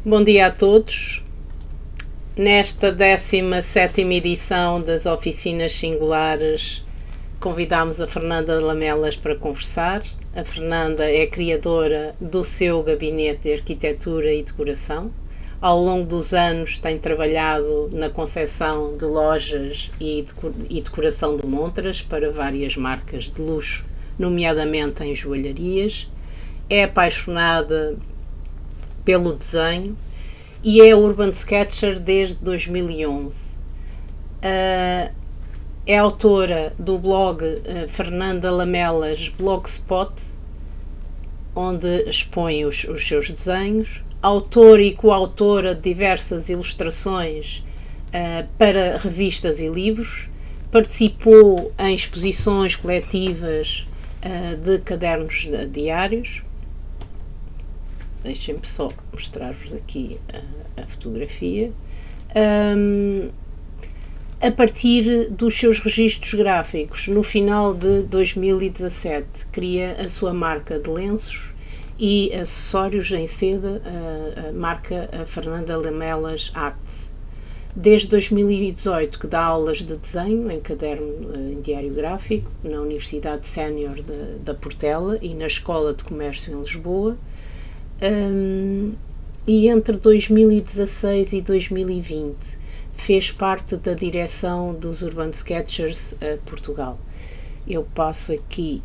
Bom dia a todos. Nesta 17ª edição das Oficinas Singulares, convidámos a Fernanda Lamelas para conversar. A Fernanda é criadora do seu gabinete de arquitetura e decoração. Ao longo dos anos tem trabalhado na concepção de lojas e decoração de montras para várias marcas de luxo, nomeadamente em joalharias. É apaixonada pelo desenho e é Urban Sketcher desde 2011. É autora do blog Fernanda Lamelas Blogspot, onde expõe os seus desenhos. Autora e coautora de diversas ilustrações para revistas e livros. Participou em exposições coletivas de cadernos diários. Deixem-me só mostrar-vos aqui a fotografia. A partir dos seus registros gráficos, no final de 2017, cria a sua marca de lenços e acessórios em seda, a marca Fernanda Lamelas Arts. Desde 2018 que dá aulas de desenho em caderno em diário gráfico, na Universidade Sénior da Portela e na Escola de Comércio em Lisboa. E entre 2016 e 2020 fez parte da direção dos Urban Sketchers Portugal. Eu passo aqui,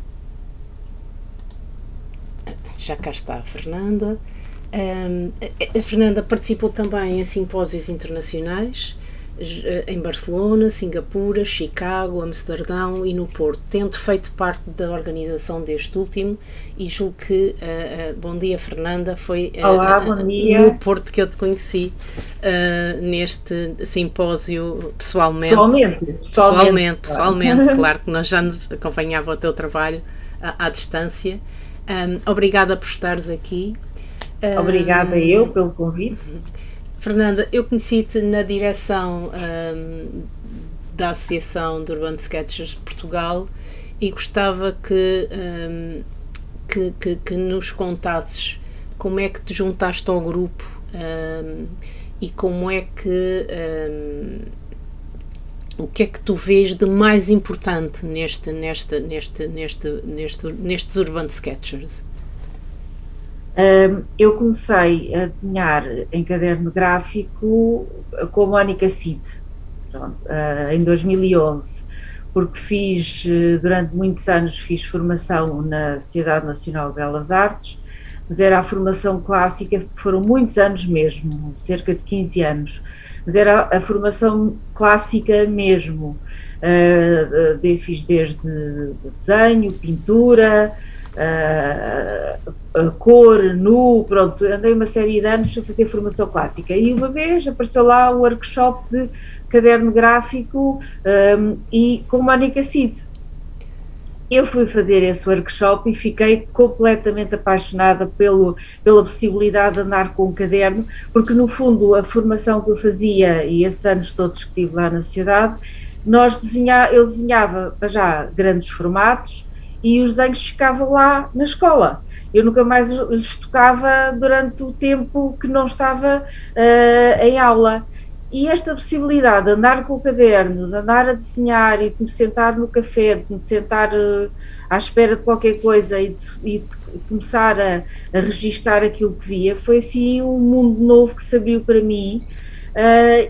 já cá está a Fernanda. A Fernanda participou também em simpósios internacionais em Barcelona, Singapura, Chicago, Amsterdão e no Porto, tendo feito parte da organização deste último, e julgo que bom dia Fernanda, foi Olá, bom dia. no Porto que eu te conheci neste simpósio pessoalmente, claro que nós já nos acompanhava o teu trabalho à distância. Obrigada por estares aqui. Obrigada eu pelo convite. Fernanda, eu conheci-te na direção da Associação de Urban Sketchers de Portugal e gostava que nos contasses como é que te juntaste ao grupo e como é que o que é que tu vês de mais importante nestes Urban Sketchers? Eu comecei a desenhar em caderno gráfico com a Mónica Cid, em 2011, porque durante muitos anos fiz formação na Sociedade Nacional de Belas Artes, mas era a formação clássica, foram muitos anos mesmo, cerca de 15 anos, mas era a formação clássica mesmo. Fiz desde desenho, pintura, a cor, nu, pronto, andei uma série de anos a fazer formação clássica e uma vez apareceu lá um workshop de caderno gráfico e com Mónica Cid. Eu fui fazer esse workshop e fiquei completamente apaixonada pela possibilidade de andar com um caderno, porque no fundo a formação que eu fazia e esses anos todos que estive lá na sociedade, eu desenhava já grandes formatos e os desenhos ficavam lá na escola. Eu nunca mais lhes tocava durante o tempo que não estava em aula. E esta possibilidade de andar com o caderno, de andar a desenhar e de me sentar no café, de me sentar à espera de qualquer coisa e de começar a registar aquilo que via, foi assim um mundo novo que se abriu para mim.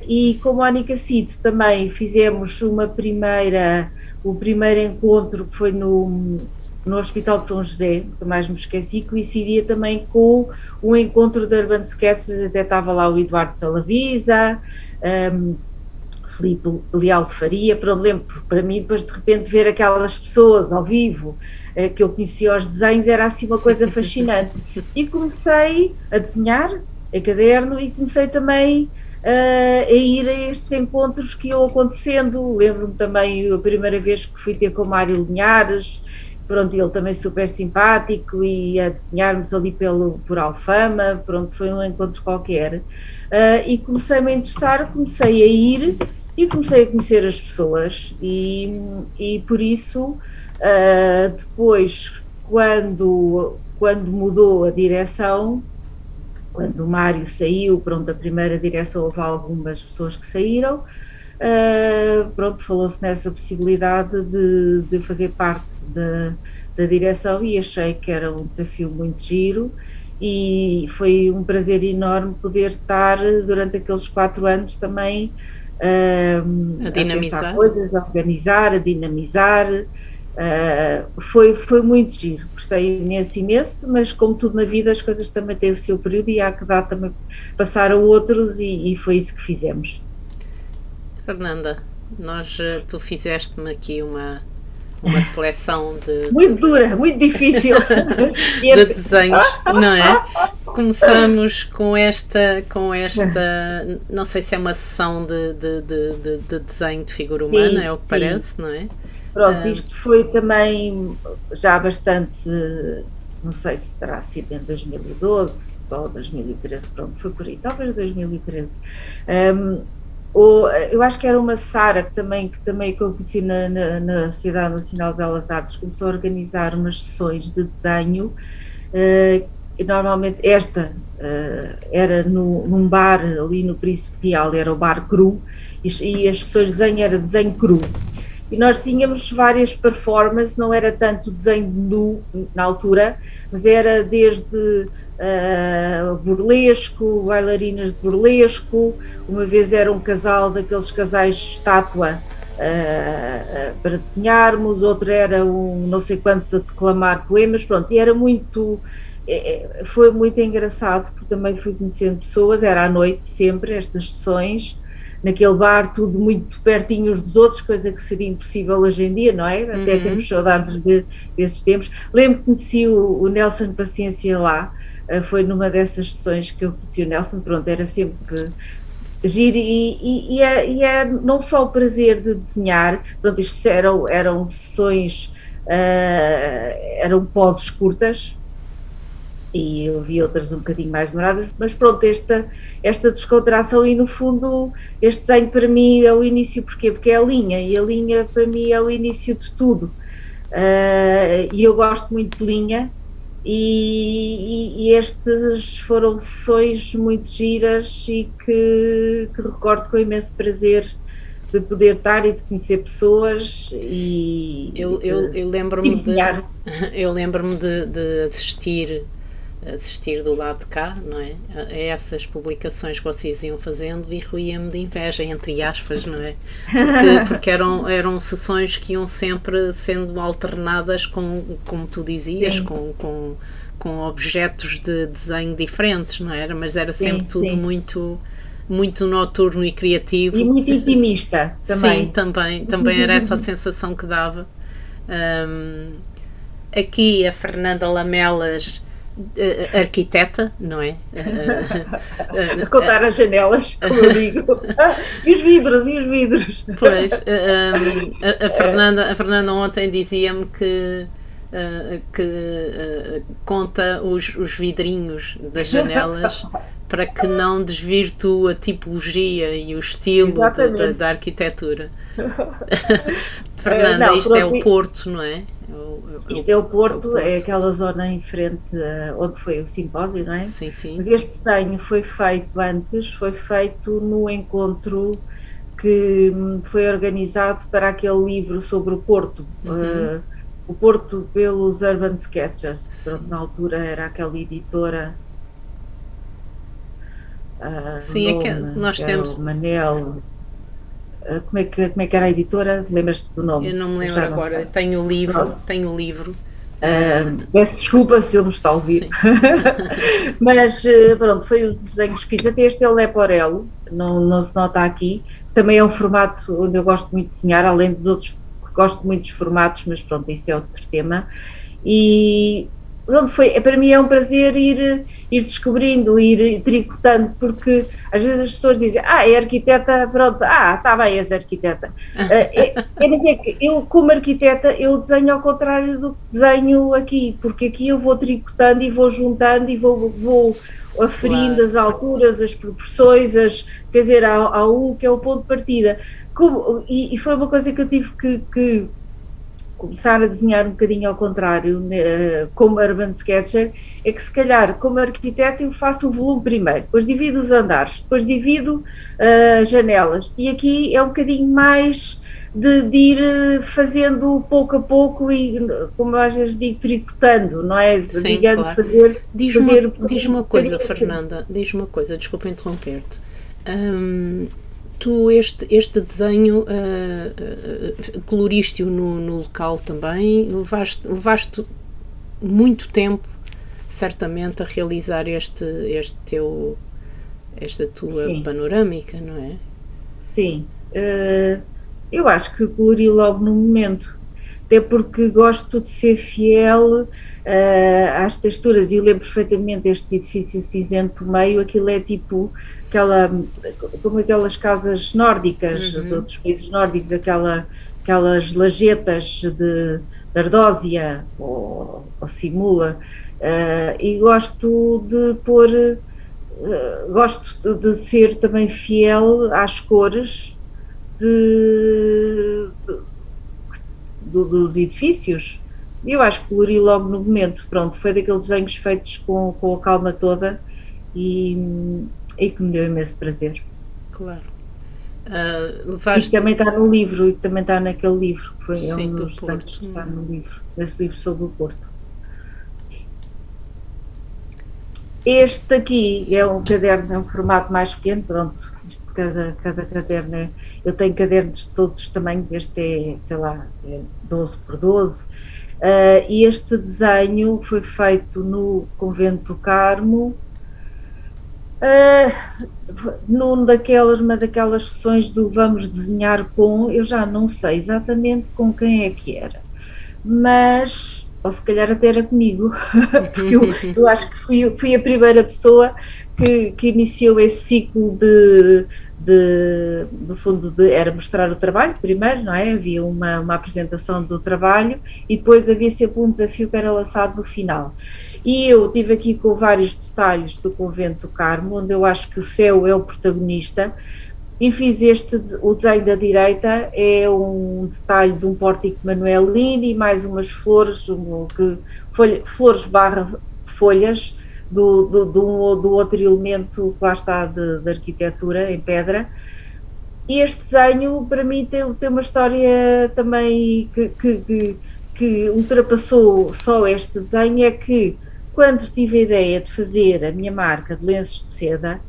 E com a Mónica Cid também fizemos o primeiro encontro que foi no Hospital de São José, nunca mais me esqueci, coincidia também com um encontro de Urban Sketchers, até estava lá o Eduardo Salavisa, Filipe Leal de Faria, lembro para mim, depois de repente ver aquelas pessoas ao vivo, que eu conhecia os desenhos, era assim uma coisa fascinante. E comecei a desenhar em caderno e comecei também a ir a estes encontros que iam acontecendo. Lembro-me também a primeira vez que fui ter com o Mário Linhares, pronto, ele também super simpático e a desenharmos ali por Alfama, pronto, foi um encontro qualquer. E comecei-me a interessar, comecei a ir e comecei a conhecer as pessoas e por isso depois quando mudou a direção quando o Mário saiu, pronto, a primeira direção houve algumas pessoas que saíram, pronto, falou-se nessa possibilidade de fazer parte da direção e achei que era um desafio muito giro e foi um prazer enorme poder estar durante aqueles 4 anos também a pensar coisas, a organizar, a dinamizar. Foi muito giro, gostei imenso, mas como tudo na vida as coisas também têm o seu período e há que dar também passar a outros e foi isso que fizemos. Fernanda, tu fizeste-me aqui uma seleção muito dura, muito difícil de desenhos, não é? Começamos com esta não sei se é uma sessão de desenho de figura humana, sim, é o que sim. Parece, não é? Pronto, isto foi também já bastante, não sei se terá sido em 2012 ou 2013, pronto, foi por aí, talvez 2013. Eu acho que era uma Sara que também que eu conheci na Sociedade Nacional de Belas Artes, começou a organizar umas sessões de desenho, e normalmente esta era num bar ali no Príncipe Real, era o Bar Cru, e as sessões de desenho era desenho cru. E nós tínhamos várias performances, não era tanto desenho nu na altura, mas era desde burlesco, bailarinas de burlesco, uma vez era um casal daqueles casais de estátua para desenharmos, outro era um não sei quantos a declamar poemas, pronto, e era muito, foi muito engraçado, porque também fui conhecendo pessoas, era à noite sempre, estas sessões, naquele bar, tudo muito pertinho uns dos outros, coisa que seria impossível hoje em dia, não é? Até temos saudades desses tempos. Lembro que conheci o Nelson Paciência lá, foi numa dessas sessões que eu conheci o Nelson, pronto, era sempre giro e é não só o prazer de desenhar, pronto, isto eram sessões, eram poses curtas, e eu vi outras um bocadinho mais demoradas, mas pronto, esta descontração e no fundo este desenho para mim é o início, porquê? Porque é a linha, e a linha para mim é o início de tudo, e eu gosto muito de linha, e estas foram sessões muito giras e que recordo com imenso prazer de poder estar e de conhecer pessoas e eu lembro-me de assistir do lado de cá, não é? A essas publicações que vocês iam fazendo e ruía-me de inveja, entre aspas, não é? Porque eram sessões que iam sempre sendo alternadas com, como tu dizias, com objetos de desenho diferentes, não era? Mas era sempre tudo muito noturno e criativo. E muito intimista também. Sim, também era essa a sensação que dava. Aqui a Fernanda Lamelas, arquiteta, não é? A contar as janelas, como eu digo. E os vidros. Pois, a Fernanda ontem dizia-me que conta os vidrinhos das janelas para que não desvirtue a tipologia e o estilo da arquitetura. Fernanda, isto é o Porto, não é? Isto é o Porto, é aquela zona em frente onde foi o simpósio, não é? Sim. Mas este desenho foi feito no encontro que foi organizado para aquele livro sobre o Porto, o Porto pelos Urban Sketchers. Pronto, na altura era aquela editora. Sim, é que nós temos. Manel. Como é que era a editora? Lembras-te do nome? Eu não me lembro agora. Tenho o livro. Peço desculpa se ele me está a ouvir. Mas pronto, foi os desenhos que fiz. Até este é o Leporello, não se nota aqui. Também é um formato onde eu gosto muito de desenhar, além dos outros que gosto muito dos formatos, mas pronto, isso é outro tema. E pronto, para mim é um prazer ir descobrindo, ir tricotando, porque às vezes as pessoas dizem, é arquiteta, pronto, está bem, és arquiteta. Quer dizer que eu, como arquiteta, eu desenho ao contrário do que desenho aqui, porque aqui eu vou tricotando e vou juntando e vou aferindo as alturas, as proporções, quer dizer, que é o ponto de partida. E foi uma coisa que eu tive que começar a desenhar um bocadinho ao contrário, como Urban Sketcher, é que se calhar, como arquiteto, eu faço o volume primeiro, depois divido os andares, depois divido as janelas, e aqui é um bocadinho mais de ir fazendo pouco a pouco e, como às vezes digo, tricotando, não é? Sim, Digamos, claro. Diz-me uma coisa, Fernanda, diz-me uma coisa, desculpa interromper-te. Tu este desenho coloriste-o no local também, levaste muito tempo, certamente, a realizar esta tua Sim, panorâmica, não é? sim. Eu acho que colori logo no momento, até porque gosto de ser fiel às texturas e lembro perfeitamente este edifício cinzento por meio, aquilo é tipo aquela, como aquelas casas nórdicas, de outros países nórdicos, aquelas lajetas de ardósia ou simula, e gosto de pôr, gosto de ser também fiel às cores de, dos edifícios. Eu acho que colori logo no momento, pronto, foi daqueles desenhos feitos com a calma toda e, e que me deu imenso prazer. Claro. E que Levaste, também está no livro, e que também está naquele livro, que foi, é sim, um do dos desenhos Porto. que está no livro, nesse livro sobre o Porto. Este aqui é um caderno, é um formato mais pequeno, pronto, isto, cada caderno é, eu tenho cadernos de todos os tamanhos, este é, sei lá, é 12 por 12, e este desenho foi feito no Convento do Carmo, uma daquelas sessões do Vamos Desenhar com, eu já não sei exatamente com quem é que era, mas, ou se calhar até era comigo, porque eu acho que fui a primeira pessoa que iniciou esse ciclo do fundo, era mostrar o trabalho primeiro, não é? Havia uma apresentação do trabalho e depois havia sempre um desafio que era lançado no final. E eu estive aqui com vários detalhes do Convento do Carmo, onde eu acho que o céu é o protagonista, e fiz o desenho da direita, é um detalhe de um pórtico manuelino e mais umas flores, flores barra folhas do outro elemento que lá está de arquitetura em pedra. E este desenho, para mim, tem uma história também que ultrapassou só este desenho, é que quando tive a ideia de fazer a minha marca de lenços de seda,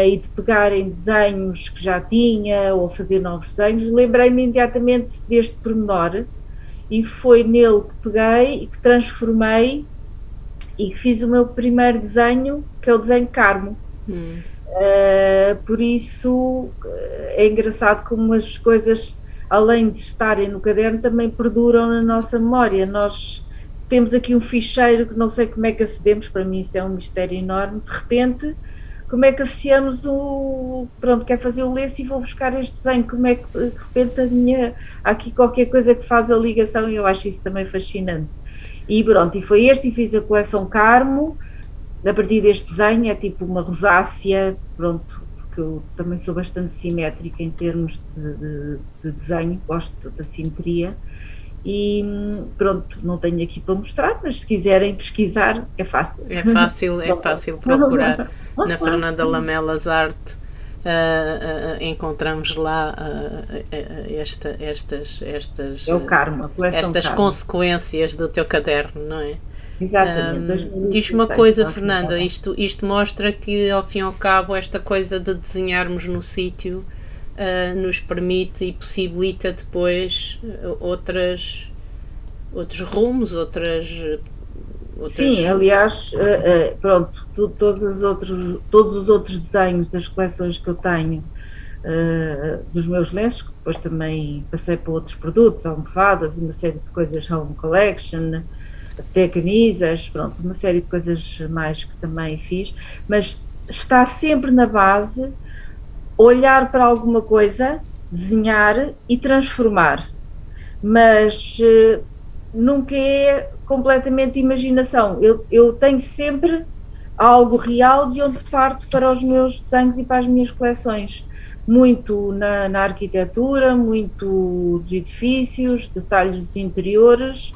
e de pegar em desenhos que já tinha ou fazer novos desenhos, lembrei-me imediatamente deste pormenor e foi nele que peguei e que transformei e que fiz o meu primeiro desenho, que é o desenho Carmo. Por isso é engraçado como as coisas, além de estarem no caderno, também perduram na nossa memória. Nós temos aqui um ficheiro que não sei como é que acedemos, para mim isso é um mistério enorme, de repente como é que associamos pronto, quer fazer o lenço e vou buscar este desenho, como é que de repente há aqui qualquer coisa que faz a ligação e eu acho isso também fascinante. E pronto, e foi este, e fiz a coleção Carmo, a partir deste desenho, é tipo uma rosácea, pronto, porque eu também sou bastante simétrica em termos de desenho, gosto da simetria, e pronto, não tenho aqui para mostrar, mas se quiserem pesquisar, é fácil. É fácil procurar na Fernanda Lamelas Arte. Encontramos lá é o Carmo, a coleção estas Carmo. consequências do teu caderno, não é? Exatamente. Diz-me uma coisa, Fernanda, isto mostra que, ao fim e ao cabo, esta coisa de desenharmos no sítio nos permite e possibilita depois outros rumos, Sim, aliás, pronto, todos os outros desenhos das coleções que eu tenho, dos meus lenços, que depois também passei para outros produtos, almofadas, uma série de coisas, home collection, até camisas, pronto, uma série de coisas mais que também fiz, mas está sempre na base olhar para alguma coisa, desenhar e transformar, mas nunca é completamente imaginação. Eu tenho sempre algo real de onde parto para os meus desenhos e para as minhas coleções. muito na arquitetura, muito dos edifícios, detalhes dos interiores,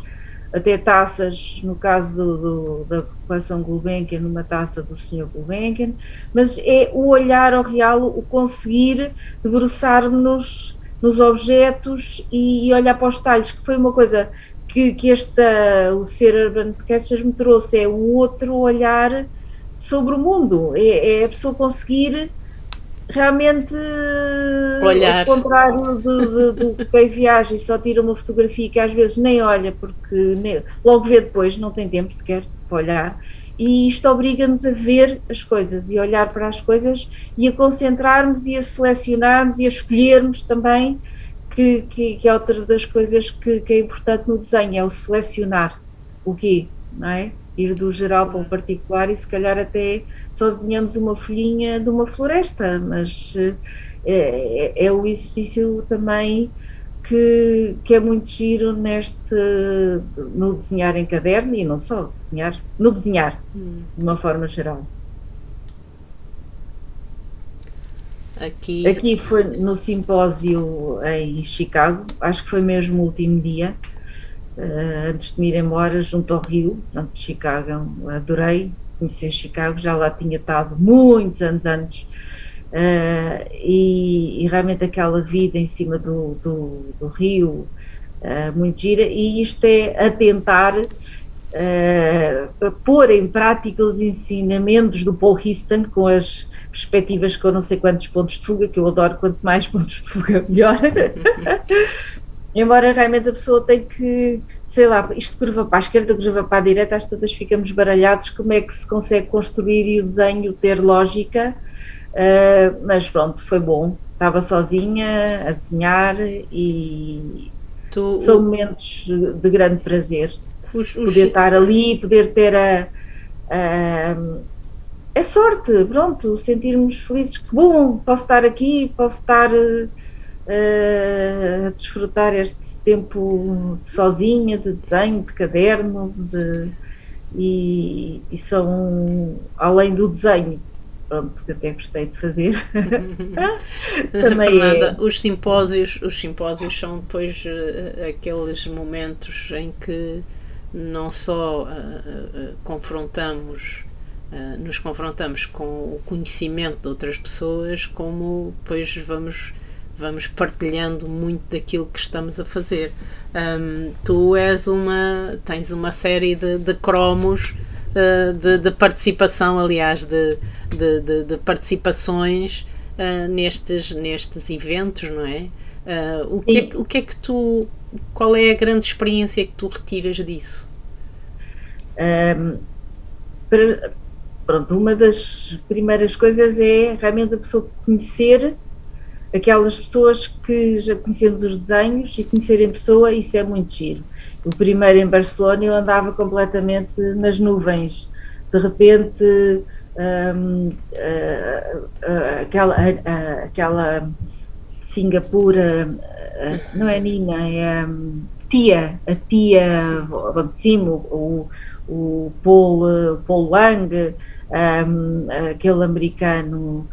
até taças, no caso da coleção Gulbenkian, numa taça do Sr. Gulbenkian, mas é o olhar ao real, o conseguir debruçar-nos nos objetos e olhar para os detalhes, que foi uma coisa que o Ser Urban Sketchers me trouxe, é um outro olhar sobre o mundo, é a pessoa conseguir realmente, ao Olhar. contrário do quem viaja e só tira uma fotografia que às vezes nem olha, porque logo vê depois, não tem tempo sequer para olhar, e isto obriga-nos a ver as coisas e a olhar para as coisas e a concentrarmos e a selecionarmos e a escolhermos também, que é outra das coisas que é importante no desenho, é o selecionar o quê, não é? Ir do geral para o particular e se calhar até só desenhamos uma folhinha de uma floresta, mas é o exercício também que é muito giro no desenhar em caderno e não só, no desenhar, de uma forma geral. Aqui. Aqui foi no simpósio em Chicago, acho que foi mesmo o último dia, antes de me ir embora, junto ao Rio, portanto, Chicago, adorei conhecer Chicago, já lá tinha estado muitos anos antes, e realmente aquela vida em cima do rio, muito gira, e isto é a tentar pôr em prática os ensinamentos do Paul Hisston com as perspectivas com não sei quantos pontos de fuga, que eu adoro, quanto mais pontos de fuga melhor. Embora realmente a pessoa tem que, sei lá, isto curva para a esquerda, curva para a direita, às todas ficamos baralhados, como é que se consegue construir e o desenho ter lógica, mas pronto, foi bom, estava sozinha a desenhar e são momentos de grande prazer, poder estar ali, poder ter a sorte, pronto, sentirmos felizes, que bom, posso estar aqui, posso estar a desfrutar este tempo sozinha, de desenho, de caderno, e são, além do desenho, pronto, que até gostei de fazer. Também Fernanda, os simpósios são depois aqueles momentos em que não só nos confrontamos com o conhecimento de outras pessoas, como depois vamos partilhando muito daquilo que estamos a fazer. Tu tens uma série de cromos de participação, aliás, de participações nestes eventos, não é? O que é que qual é a grande experiência que tu retiras disso? Pronto, uma das primeiras coisas é realmente a pessoa conhecer aquelas pessoas que já conhecemos os desenhos e conhecer em pessoa, isso é muito giro. O primeiro em Barcelona eu andava completamente nas nuvens, de repente aquela de Singapura, não é Nina, é a tia de cima, o Paul Wang, aquele americano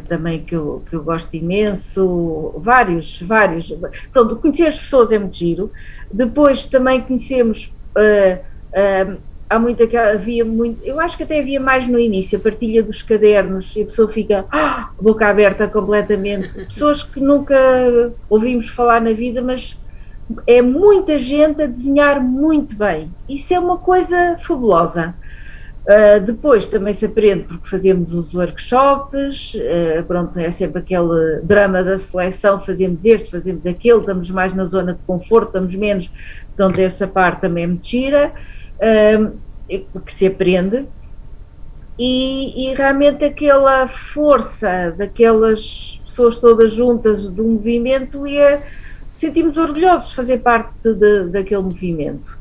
também que eu gosto imenso, vários. Pronto, conhecer as pessoas é muito giro. Depois também conhecemos, havia muito, eu acho que até havia mais no início, a partilha dos cadernos, e a pessoa fica boca aberta completamente. Pessoas que nunca ouvimos falar na vida, mas é muita gente a desenhar muito bem. Isso é uma coisa fabulosa. Depois também se aprende porque fazemos os workshops, pronto, é sempre aquele drama da seleção, fazemos este, fazemos aquele, estamos mais na zona de conforto, estamos menos, portanto essa parte também me tira, que se aprende, e realmente aquela força daquelas pessoas todas juntas do movimento e sentimos orgulhosos de fazer parte daquele movimento.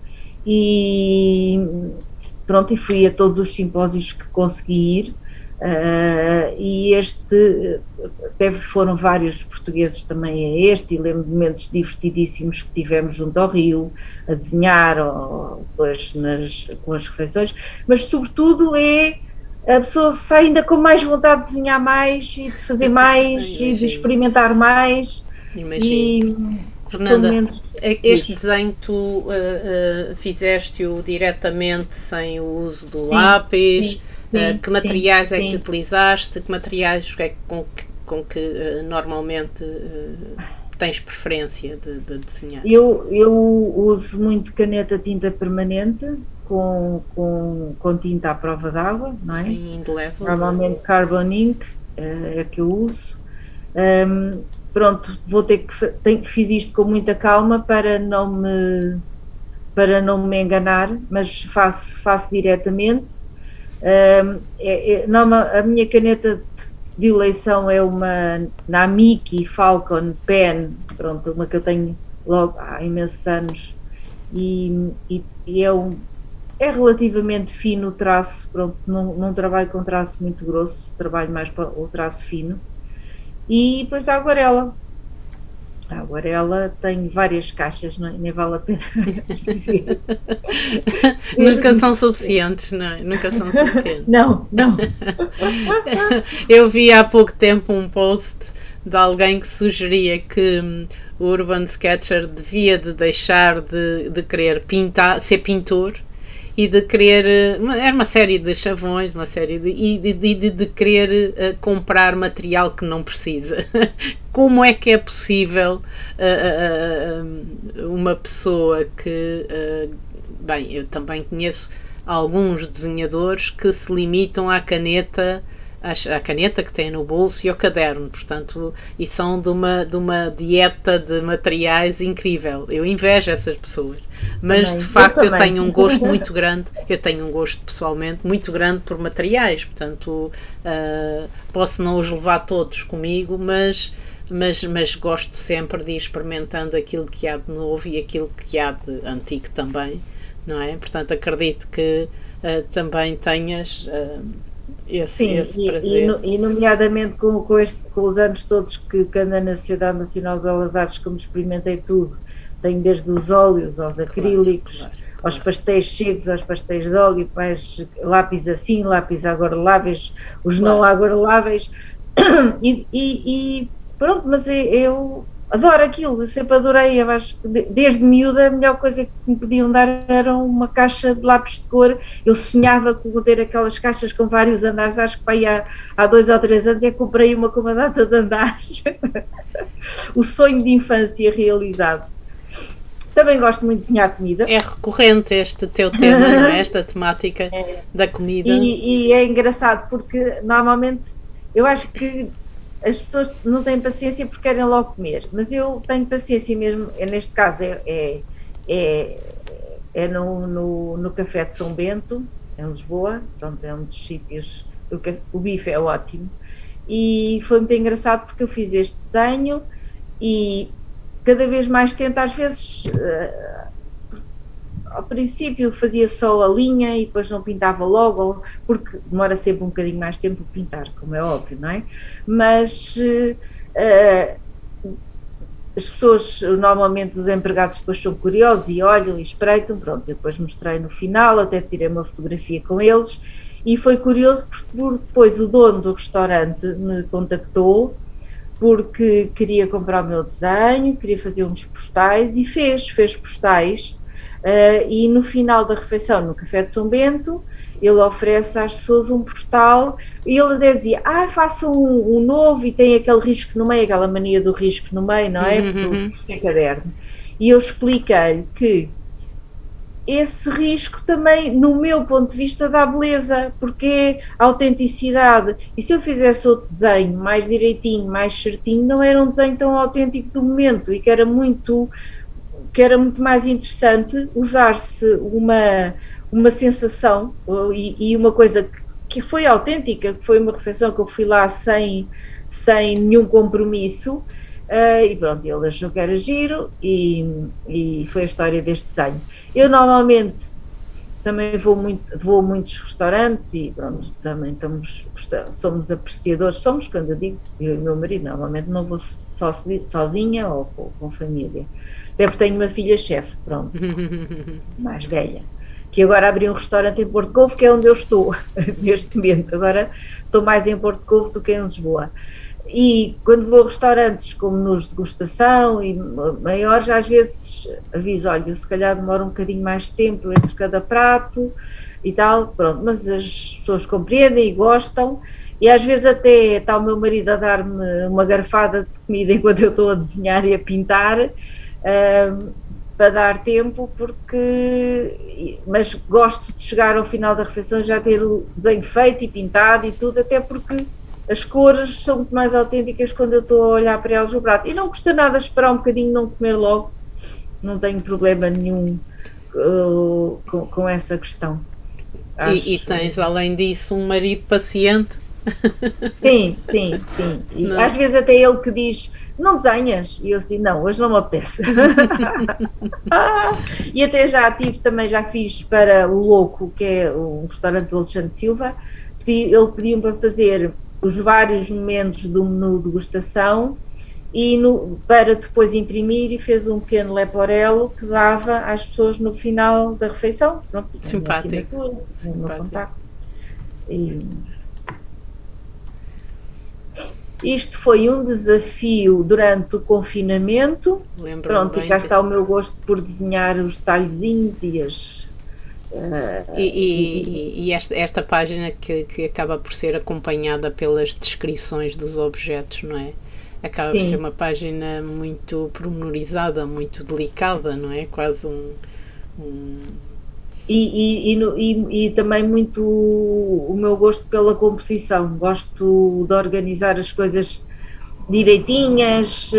Pronto, e fui a todos os simpósios que consegui ir, e até foram vários portugueses também a este, e lembro de momentos divertidíssimos que tivemos junto ao Rio, a desenhar, ou depois com as refeições, mas sobretudo é a pessoa sai ainda com mais vontade de desenhar mais e de fazer mais e de experimentar mais. Imagino. E são Fernanda, momentos. este desenho tu fizeste-o diretamente sem o uso do Sim, lápis? sim, sim, Que sim, materiais é que sim. utilizaste? Que materiais é que, com que normalmente tens preferência de desenhar? Eu uso muito caneta tinta permanente com tinta à prova d'água, não é? Sim, indelével, não é? Normalmente Carbon Ink é que eu uso. Pronto, vou ter que fiz isto com muita calma para não me enganar, mas faço diretamente. A minha caneta de eleição é uma Namiki Falcon Pen, pronto, uma que eu tenho logo há imensos anos e é relativamente fino o traço, pronto, não trabalho com traço muito grosso, trabalho mais para o traço fino. E depois a aguarela. A aguarela tem várias caixas, nem vale a pena dizer. Nunca são suficientes, não é? Nunca são suficientes. Não, não. Eu vi há pouco tempo um post de alguém que sugeria que o Urban Sketcher devia de deixar de querer pintar, ser pintor e de querer. Era uma série de chavões, uma série de querer comprar material que não precisa. Como é que é possível uma pessoa que. Bem, eu também conheço alguns desenhadores que se limitam à caneta que tem no bolso e ao caderno, portanto, e são de uma dieta de materiais incrível. Eu invejo essas pessoas, mas Também. de facto eu também. tenho um gosto muito grande, eu tenho um gosto pessoalmente muito grande por materiais, portanto, posso não os levar todos comigo, mas gosto sempre de ir experimentando aquilo que há de novo e aquilo que há de antigo também, não é? Portanto, acredito que também tenhas Sim, esse prazer. e nomeadamente com os anos todos que anda na Sociedade Nacional de Belas Artes, como experimentei tudo, tenho desde os óleos aos Claro, acrílicos, claro, aos claro. pastéis secos, aos pastéis de óleo, depois lápis assim, lápis aguareláveis, os não Claro. aguareláveis, e pronto, mas eu adoro aquilo, eu sempre adorei, eu acho que desde miúda a melhor coisa que me podiam dar era uma caixa de lápis de cor. Eu sonhava com ter aquelas caixas com vários andares, acho que há 2 ou 3 anos é que comprei uma com uma data de andares. O sonho de infância realizado. Também gosto muito de desenhar comida. É recorrente este teu tema, não é? Esta temática da comida. E é engraçado porque normalmente eu acho que as pessoas não têm paciência porque querem logo comer, mas eu tenho paciência mesmo, neste caso é, é no Café de São Bento, em Lisboa, pronto, é um dos sítios, o bife é ótimo, e foi muito engraçado porque eu fiz este desenho e cada vez mais tento, às vezes ao princípio fazia só a linha e depois não pintava logo, porque demora sempre um bocadinho mais tempo pintar, como é óbvio, não é? Mas as pessoas, normalmente os empregados depois são curiosos e olham e espreitam, pronto, eu depois mostrei no final, até tirei uma fotografia com eles, e foi curioso porque depois o dono do restaurante me contactou porque queria comprar o meu desenho, queria fazer uns postais e fez postais. E no final da refeição, no Café de São Bento, ele oferece às pessoas um postal e ele até dizia, faça um novo, e tem aquele risco no meio, aquela mania do risco no meio, não é? Porque é caderno. E eu expliquei-lhe que esse risco também, no meu ponto de vista, dá beleza, porque é autenticidade. E se eu fizesse outro desenho mais direitinho, mais certinho, não era um desenho tão autêntico do momento, e que era muito mais interessante usar-se uma sensação e uma coisa que foi autêntica, que foi uma refeição que eu fui lá sem nenhum compromisso, e pronto, ele achou que era giro e foi a história deste desenho. Eu normalmente também vou a muitos restaurantes e pronto, também somos apreciadores, quando eu digo, eu e o meu marido, normalmente não vou sozinha ou com família. Até porque tenho uma filha chefe, pronto, mais velha, que agora abri um restaurante em Porto Covo, que é onde eu estou neste momento. Agora estou mais em Porto Covo do que em Lisboa. E quando vou a restaurantes com menus de degustação e maiores, às vezes aviso, olha, se calhar demora um bocadinho mais de tempo entre cada prato e tal, pronto, mas as pessoas compreendem e gostam, e às vezes até está o meu marido a dar-me uma garfada de comida enquanto eu estou a desenhar e a pintar, para dar tempo, mas gosto de chegar ao final da refeição e já ter o desenho feito e pintado e tudo, até porque as cores são muito mais autênticas quando eu estou a olhar para elas no prato. E não custa nada esperar um bocadinho, não comer logo, não tenho problema nenhum com essa questão. E tens, além disso, um marido paciente. Sim. E às vezes até ele que diz, não desenhas? E eu assim, não, hoje não me apetece. E até também já fiz para o Louco, que é um restaurante do Alexandre Silva, ele pediu-me para fazer os vários momentos do menu de degustação para depois imprimir, e fez um pequeno leporello que dava às pessoas no final da refeição. Pronto, simpático. No contacto. Isto foi um desafio durante o confinamento. Pronto, e cá está o meu gosto por desenhar os detalhezinhos e as... E esta página que acaba por ser acompanhada pelas descrições dos objetos, não é? Acaba por ser uma página muito pormenorizada, muito delicada, não é? Quase E também muito o meu gosto pela composição. Gosto de organizar as coisas direitinhas,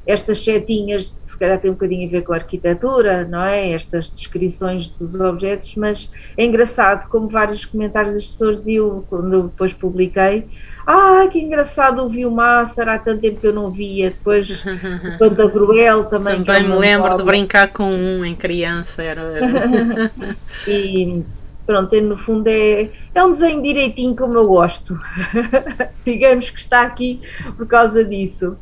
estas setinhas se calhar tem um bocadinho a ver com a arquitetura, não é? Estas descrições dos objetos, mas é engraçado como vários comentários das pessoas diziam, quando eu depois publiquei, que engraçado, ouvi o Master, há tanto tempo que eu não via, depois o Pantagruel também. Também me lembro de brincar com em criança, era... E pronto, no fundo é um desenho direitinho como eu gosto. Digamos que está aqui por causa disso.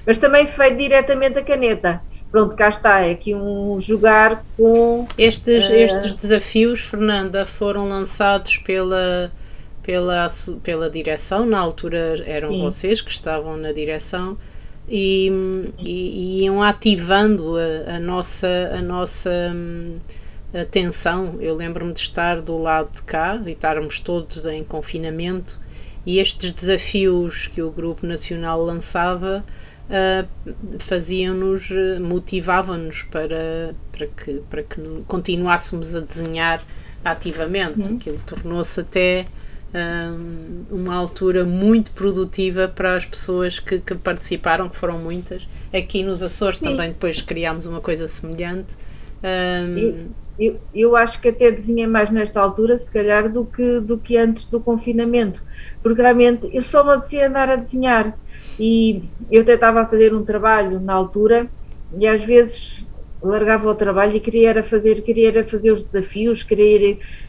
Mas também feito diretamente a caneta. Pronto, cá está, é aqui um jogar com... Estes desafios, Fernanda, foram lançados pela direção, na altura eram vocês que estavam na direção, e iam ativando a nossa atenção. Eu lembro-me de estar do lado de cá, de estarmos todos em confinamento, e estes desafios que o Grupo Nacional lançava faziam-nos, motivavam-nos para que continuássemos a desenhar ativamente. Aquilo tornou-se até uma altura muito produtiva para as pessoas que participaram, que foram muitas. Aqui nos Açores também depois criámos uma coisa semelhante. Eu acho que até desenhei mais nesta altura, se calhar, do que antes do confinamento, porque realmente eu só me apetecia andar a desenhar, e eu até estava a fazer um trabalho na altura e às vezes largava o trabalho e queria era fazer os desafios,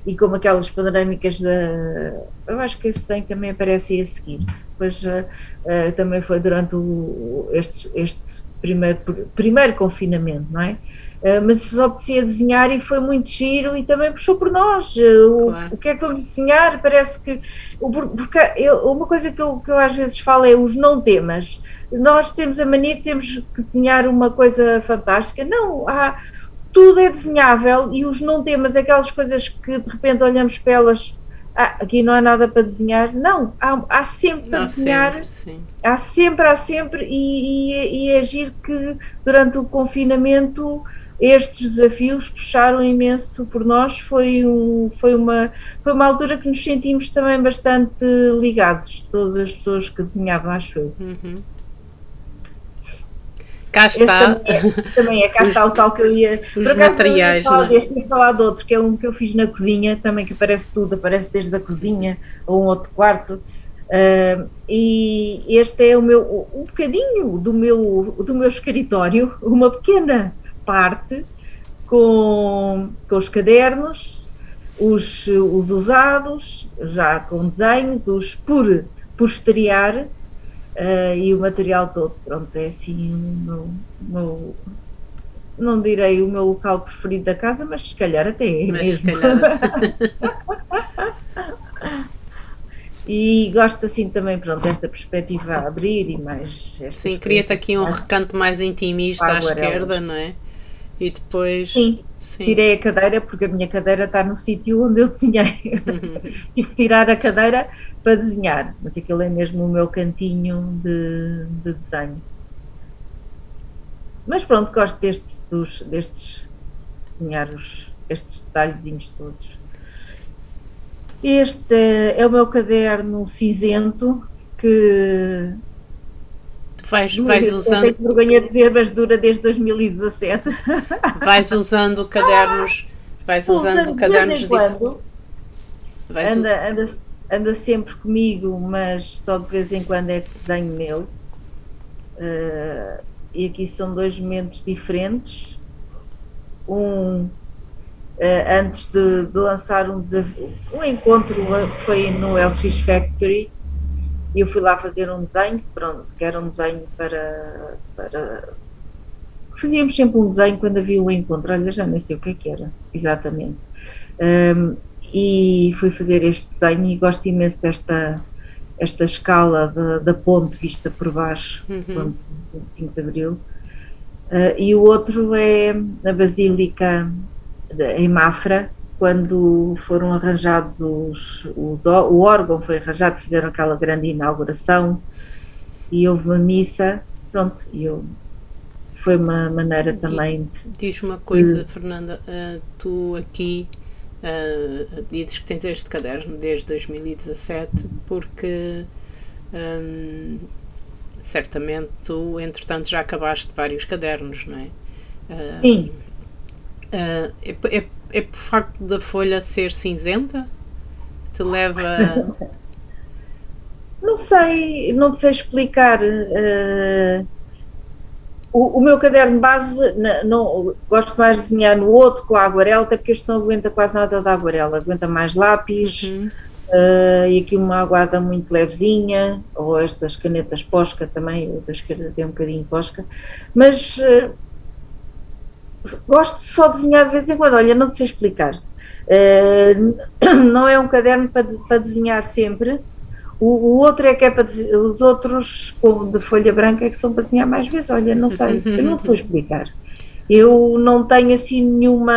e como aquelas panorâmicas eu acho que esse desenho também aparece a seguir, depois também foi durante este primeiro confinamento, não é? Mas só apetecia desenhar e foi muito giro, e também puxou por nós. Claro. O que é que vamos desenhar? Parece que... uma coisa que eu às vezes falo é os não temas. Nós temos a mania que temos que desenhar uma coisa fantástica. Não, tudo é desenhável, e os não temas, aquelas coisas que de repente olhamos para elas, aqui não há nada para desenhar. Não, há sempre para desenhar. Sempre, há sempre, e é giro que durante o confinamento estes desafios puxaram imenso por nós. Foi uma altura que nos sentimos também bastante ligados, todas as pessoas que desenhavam, acho eu. Cá está. Também cá está o tal que eu ia... Os materiais. Eu tinha falado de outro, que é um que eu fiz na cozinha, também, que aparece tudo, aparece desde a cozinha ou um outro quarto. E este é um bocadinho do meu escritório, uma pequena parte com os cadernos, os usados, já com desenhos, os por estrear, e o material todo. Pronto, é assim não direi o meu local preferido da casa, mas se calhar até é mas se mesmo. calhar E gosto assim também, pronto, desta perspectiva a abrir e mais estas sim, cria-te coisas, aqui um mais recanto mais com a intimista à aguarela. esquerda, não é? E depois, Sim, sim. tirei a cadeira porque a minha cadeira está no sítio onde eu desenhei. Tive que tirar a cadeira para desenhar, mas aquele é mesmo o meu cantinho de desenho. Mas pronto, gosto destes desenhar estes detalhezinhos todos. Este é o meu caderno cinzento que Vais eu usando, tenho vergonha de dizer, mas dura desde 2017. vais usando cadernos, vais Vou usando usando de vez em cadernos diferentes. quando, Vais, anda, anda, anda sempre comigo, mas só de vez em quando é que desenho nele. E aqui são dois momentos diferentes. Um antes de lançar um desafio, um encontro que foi no LX Factory, e eu fui lá fazer um desenho, pronto, que era um desenho para. Fazíamos sempre um desenho quando havia um encontro, olha, já nem sei o que era, exatamente. Um, e fui fazer este desenho e gosto imenso esta escala da ponte vista por baixo, ponte 25 de Abril. E o outro é a Basílica em Mafra, quando foram arranjados o órgão foi arranjado, fizeram aquela grande inauguração e houve uma missa, pronto, foi uma maneira também diz uma coisa, de, Fernanda, tu aqui dizes que tens este caderno desde 2017 porque certamente tu, entretanto, já acabaste vários cadernos, não é? sim, É por facto da folha ser cinzenta? Te leva. não sei explicar. O meu caderno base, não, gosto mais de desenhar no outro com a aguarela, até porque este não aguenta quase nada da aguarela, aguenta mais lápis, e aqui uma aguada muito levezinha, ou estas canetas Posca também, o da esquerda tem um bocadinho Posca, mas gosto só de desenhar de vez em quando, olha, não sei explicar. Não é um caderno para desenhar sempre. O outro é que é para os outros de folha branca é que são para desenhar mais vezes. Olha, não sei, eu não sei explicar. Eu não tenho assim nenhuma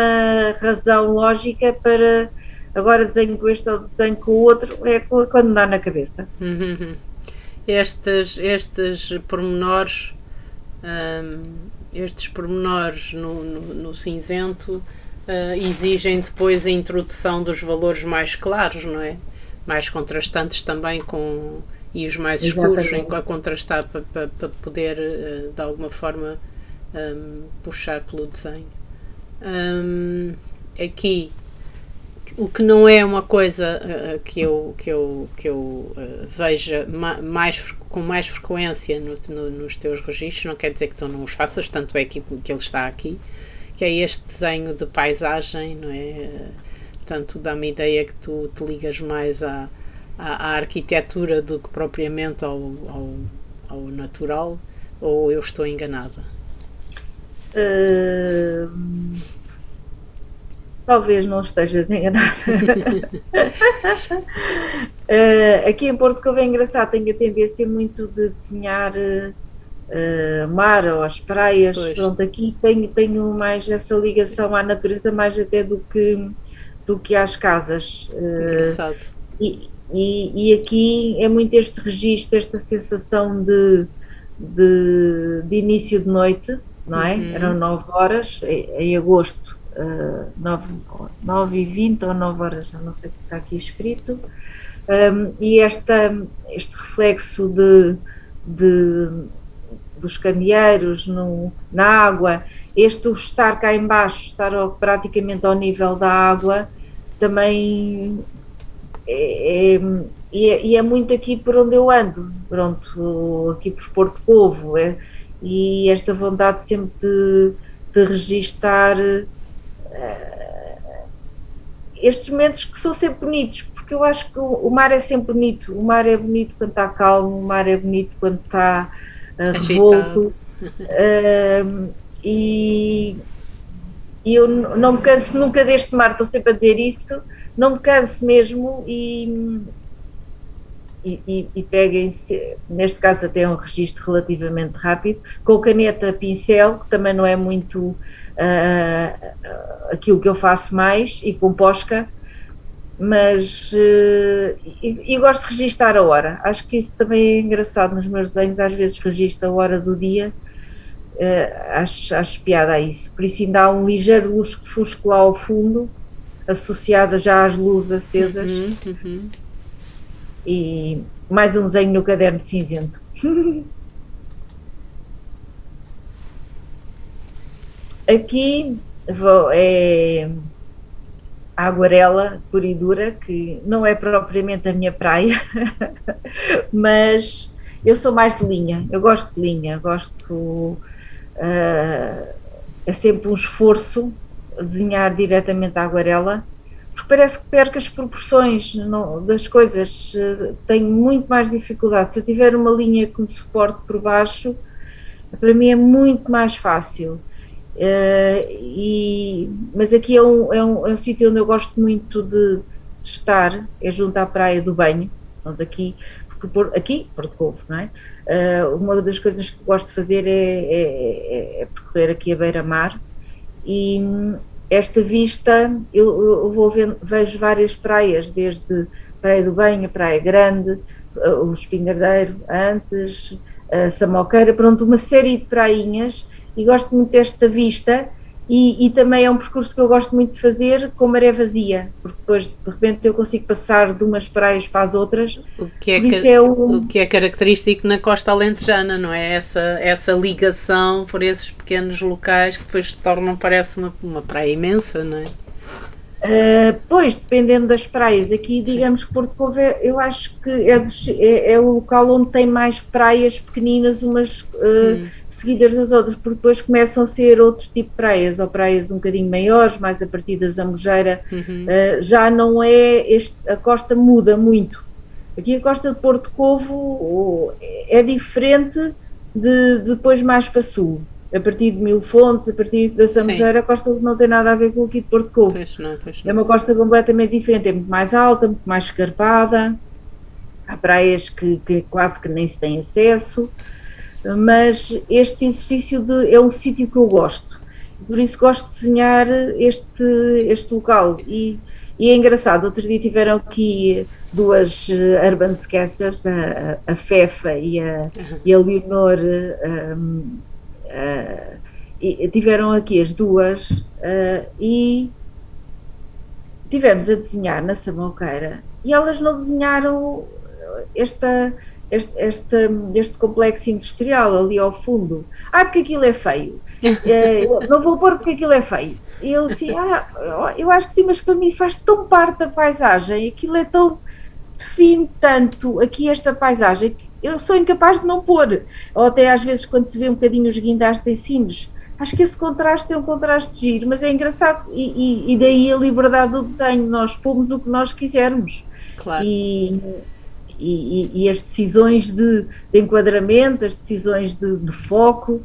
razão lógica para agora desenho com este ou desenho com o outro, é quando me dá na cabeça. Estes pormenores, estes pormenores no cinzento exigem depois a introdução dos valores mais claros, não é? Mais contrastantes também com e os mais escuros a contrastar para poder de alguma forma puxar pelo desenho. Aqui o que não é uma coisa que eu veja com mais frequência nos teus registros, não quer dizer que tu não os faças, tanto é que ele está aqui, que é este desenho de paisagem, não é? Tanto dá-me a ideia que tu te ligas mais à arquitetura do que propriamente ao natural, ou eu estou enganada? Talvez não estejas enganada. Aqui em Porto Covo é engraçado, tenho a tendência muito de desenhar mar ou as praias. Pois. Pronto, aqui tenho mais essa ligação à natureza, mais até do que às casas. Engraçado. E aqui é muito este registro, esta sensação de início de noite, não é? Eram 9 horas, em agosto, 9h20 ou 9 horas, já não sei o que está aqui escrito, e este reflexo dos candeeiros na água, este estar cá embaixo, estar praticamente ao nível da água, também é muito aqui por onde eu ando, pronto, aqui por Porto Covo, e esta vontade sempre de registar estes momentos que são sempre bonitos, porque eu acho que o mar é sempre bonito, o mar é bonito quando está calmo, o mar é bonito quando está revolto, e E eu não me canso nunca deste mar, estou sempre a dizer isso, não me canso mesmo e peguem-se, neste caso até é um registro relativamente rápido, com caneta pincel, que também não é muito aquilo que eu faço mais, e com posca, mas e gosto de registar a hora. Acho que isso também é engraçado nos meus desenhos, às vezes registro a hora do dia, acho piada a isso. Por isso ainda há um ligeiro lusco-fusco lá ao fundo, associada já às luzes acesas, e mais um desenho no caderno cinzento. Aqui é a aguarela pura e dura, que não é propriamente a minha praia, mas eu sou mais de linha, eu gosto de linha, é sempre um esforço desenhar diretamente a aguarela, porque parece que perco as proporções das coisas, tenho muito mais dificuldade. Se eu tiver uma linha que me suporte por baixo, para mim é muito mais fácil. Mas aqui é um sítio onde eu gosto muito de estar, é junto à Praia do Banho, onde aqui Porto Covo, não é? Uma das coisas que gosto de fazer é percorrer aqui a beira-mar, e esta vista, eu vejo várias praias, desde Praia do Banho, a Praia Grande, o Espingardeiro, antes, a Samoqueira, pronto, uma série de prainhas, e gosto muito desta vista, e também é um percurso que eu gosto muito de fazer com maré vazia, porque depois de repente eu consigo passar de umas praias para as outras. O que é característico na costa alentejana, não é? Essa ligação por esses pequenos locais que depois tornam, parece uma praia imensa, não é? Pois, dependendo das praias, aqui digamos que Porto Covo eu acho que é o local onde tem mais praias pequeninas, umas seguidas das outras, porque depois começam a ser outro tipo de praias, ou praias um bocadinho maiores, mais a partir da Zambujeira, já não é, a costa muda muito. Aqui a costa de Porto Covo é diferente de depois mais para sul. A partir de Mil Fontes, a partir da Zambujeira, a costa não tem nada a ver com aqui de Porto Covo. Pois não. É uma costa completamente diferente, é muito mais alta, muito mais escarpada, há praias que quase que nem se tem acesso, mas este exercício é um sítio que eu gosto, por isso gosto de desenhar este local, e é engraçado. Outro dia tiveram aqui duas urban sketchers, a Fefa e a Leonor, e tiveram aqui as duas, e tivemos a desenhar na Samoqueira, e elas não desenharam este complexo industrial ali ao fundo. Porque aquilo é feio. Não vou pôr porque aquilo é feio. E eu disse, eu acho que sim, mas para mim faz tão parte da paisagem, aquilo é tão, define tanto aqui esta paisagem, que eu sou incapaz de não pôr. Ou até às vezes quando se vê um bocadinho os guindares em cimos, acho que esse contraste é um contraste giro, mas é engraçado, e daí a liberdade do desenho, nós pomos o que nós quisermos. Claro. E as decisões de enquadramento, as decisões de foco,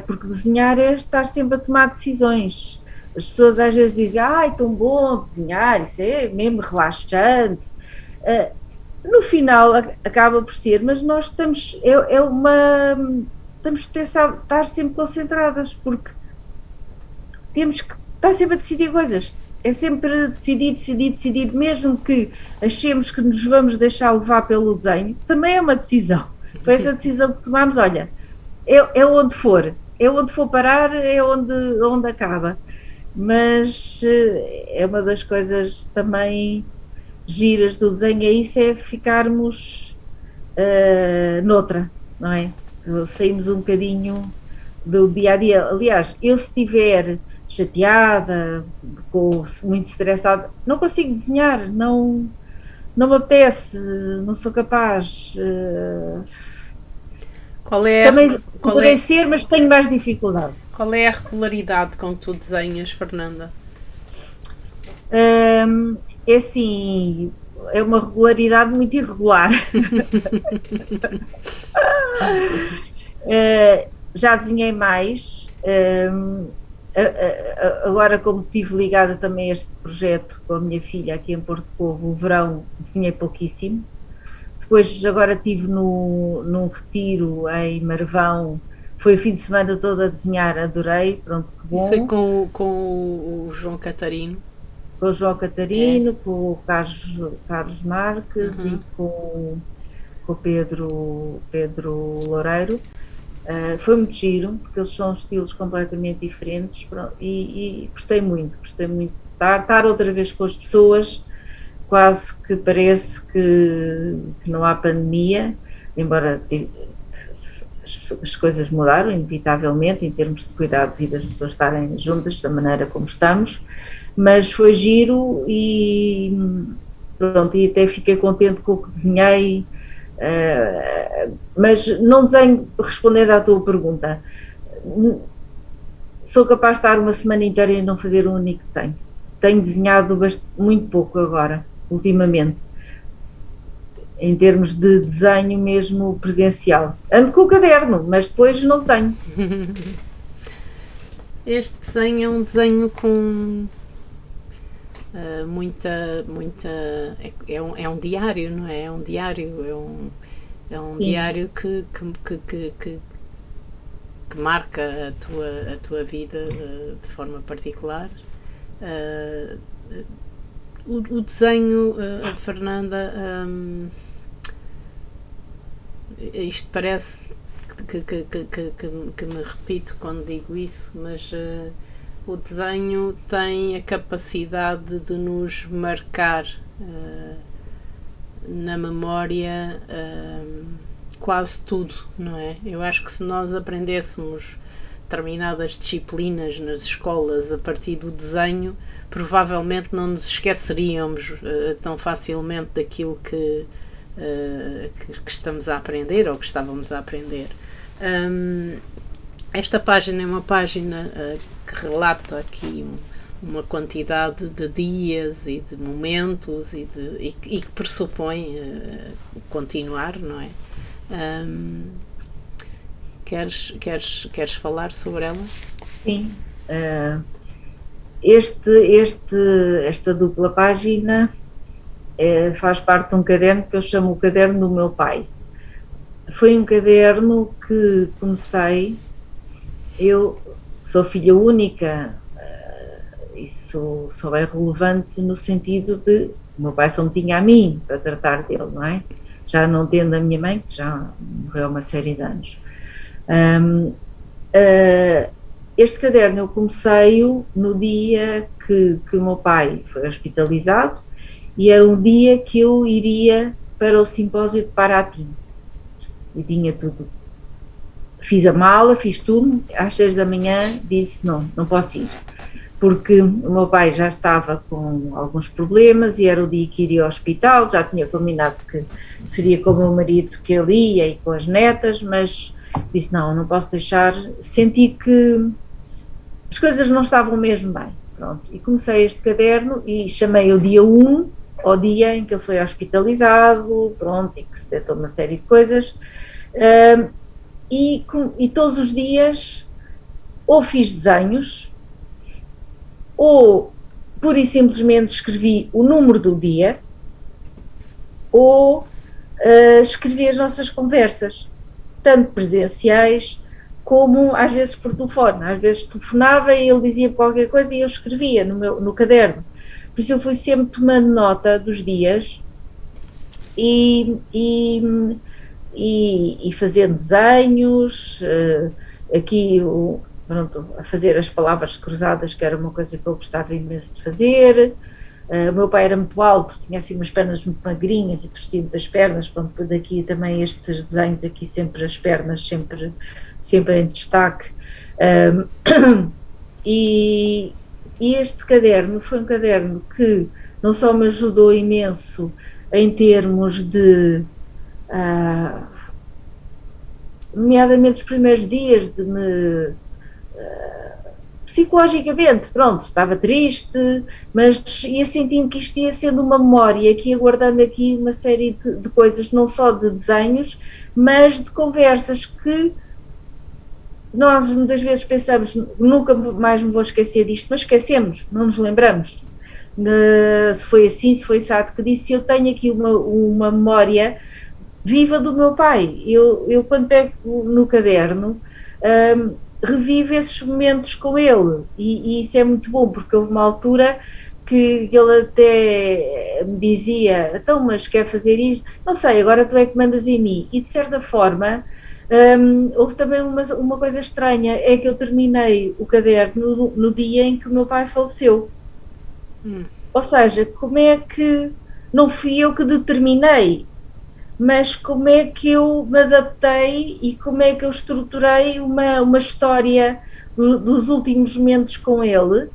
porque desenhar é estar sempre a tomar decisões. As pessoas às vezes dizem, tão bom desenhar, isso é mesmo relaxante. No final acaba por ser, mas nós estamos, temos que estar sempre concentradas, porque temos que estar sempre a decidir coisas. É sempre decidir, mesmo que achemos que nos vamos deixar levar pelo desenho, também é uma decisão. Foi essa decisão que tomamos, olha, é onde for parar, é onde acaba. Mas é uma das coisas também giras do desenho, é ficarmos noutra, não é? Saímos um bocadinho do dia a dia. Aliás, eu se estiver chateada, muito estressada, não consigo desenhar, não me apetece, não sou capaz. Também poderei ser, mas tenho mais dificuldade. Qual é a regularidade com que tu desenhas, Fernanda? É assim, é uma regularidade muito irregular. Já desenhei mais, Agora, como estive ligada também a este projeto com a minha filha aqui em Porto Covo, o verão desenhei pouquíssimo. Depois, agora estive num retiro em Marvão, foi o fim de semana todo a desenhar, adorei, pronto, que Isso é bom. com o João Catarino. Com o João É. Catarino, com o Carlos Marques e com o Pedro Loureiro. Foi muito giro, porque eles são estilos completamente diferentes, e gostei muito de estar outra vez com as pessoas. Quase que parece que não há pandemia, embora as coisas mudaram inevitavelmente em termos de cuidados e das pessoas estarem juntas da maneira como estamos, mas foi giro e pronto, e até fiquei contente com o que desenhei. Mas não desenho, respondendo à tua pergunta, sou capaz de estar uma semana inteira e não fazer um único desenho. Tenho desenhado muito pouco agora, ultimamente, em termos de desenho mesmo presencial. Ando com o caderno, mas depois não desenho. Este desenho é um desenho com é um diário, não é? É um diário, é um diário que marca a tua vida de forma particular. O desenho, Fernanda, isto parece que me repito quando digo isso, mas o desenho tem a capacidade de nos marcar na memória quase tudo, não é? Eu acho que se nós aprendêssemos determinadas disciplinas nas escolas a partir do desenho, provavelmente não nos esqueceríamos tão facilmente daquilo que estamos a aprender ou que estávamos a aprender. Esta página é uma página que relata aqui uma quantidade de dias e de momentos e que pressupõe continuar, não é? Queres falar sobre ela? Sim. Esta dupla página faz parte de um caderno que eu chamo o caderno do meu pai. Foi um caderno que comecei, eu sou filha única, isso só é relevante no sentido de o meu pai só me tinha a mim para tratar dele, não é? Já não tendo a minha mãe, que já morreu há uma série de anos. Este caderno eu comecei-o no dia que o meu pai foi hospitalizado e era um dia que eu iria para o simpósio de Paraty. E tinha tudo. Fiz a mala, fiz tudo, às 6 da manhã disse não posso ir, porque o meu pai já estava com alguns problemas e era o dia que iria ao hospital, já tinha combinado que seria com o meu marido que ele ia e com as netas, mas disse não posso deixar, senti que as coisas não estavam mesmo bem, pronto, e comecei este caderno e chamei o dia 1 ao dia em que ele foi hospitalizado, pronto, e que se detectou uma série de coisas, e todos os dias ou fiz desenhos, ou pura e simplesmente escrevi o número do dia, ou escrevi as nossas conversas, tanto presenciais como às vezes por telefone. Às vezes telefonava e ele dizia qualquer coisa e eu escrevia no caderno. Por isso eu fui sempre tomando nota dos dias e fazendo desenhos, aqui pronto, a fazer as palavras cruzadas, que era uma coisa que eu gostava imenso de fazer. O meu pai era muito alto, tinha assim umas pernas muito magrinhas e torcia das pernas, pronto, daqui também estes desenhos aqui, sempre as pernas sempre em destaque. E este caderno foi um caderno que não só me ajudou imenso em termos de nomeadamente os primeiros dias de me psicologicamente, pronto, estava triste, mas ia sentindo que isto ia sendo uma memória, que ia guardando aqui uma série de coisas, não só de desenhos, mas de conversas que nós muitas vezes pensamos, nunca mais me vou esquecer disto, mas esquecemos, não nos lembramos. Se foi assim, se foi assado que disse, eu tenho aqui uma memória viva do meu pai. Eu quando pego no caderno, revivo esses momentos com ele, e isso é muito bom, porque houve uma altura que ele até me dizia, então, mas quer fazer isto? Não sei, agora tu é que mandas em mim. E de certa forma, houve também uma coisa estranha, é que eu terminei o caderno no dia em que o meu pai faleceu. Ou seja, como é que não fui eu que determinei, mas como é que eu me adaptei e como é que eu estruturei uma história dos últimos momentos com ele,